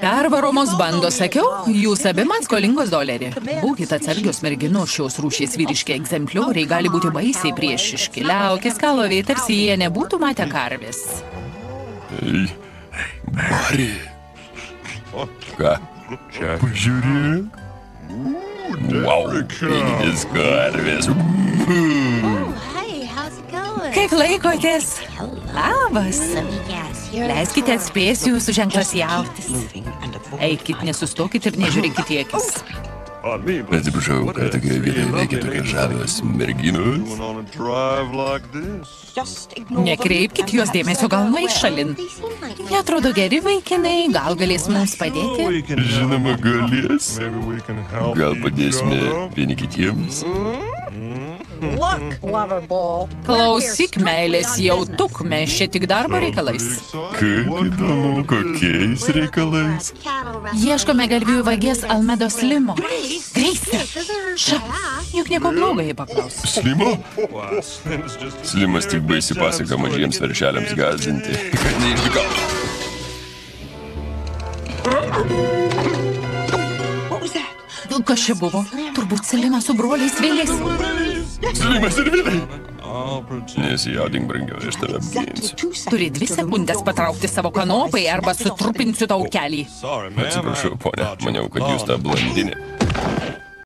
Pervaromos bandos, sakiau, jūs abi man skolingos $1. Būkite atsargios merginos, šios rūšies vyriški egzemplioriai gali būti baisiai priešiški. Liaukis kaloviai, tarsi jie nebūtų matę karvės. Ei, Mari. Ką? Pažiūrėk. Wow, penkias karvės. Kaip laikotės? Labas. Leiskite atspėsiu jūsų ženklas jautis. Eikit, nesustokit ir nežiūrėkit į akis. Atsiprašau, kad tokioje vietoje veikia tokie žavios merginos. Nekreipkit jos dėmesio, gal nueis šalin. Jie atrodo geri vaikinai, gal galės mums padėti? Žinoma, galės. Gal padėsime vieni kitiems? Klausyk, meilės, jau tuk, mes čia tik darbo reikalais. Kaip įdomu, kokiais reikalais? Ieškome galvijų vagės Almedos Slimo. Greisi, juk nieko blogo jį paklaus. Slimo? Slimas tik baisi pasaka mažiems veršeliams gąsdinti, kad neišdykautų. Kas čia buvo? Turbūt Slimas su broliais vėlės. Slimas ir vėliai. Nesijaudink, brangioji, aš tave apginsiu. Turi 2 sekundės patraukti savo kanopai arba sutrupinsiu tau kelį. Atsiprašau, ponia, maniau, kad jūs ta blondinė.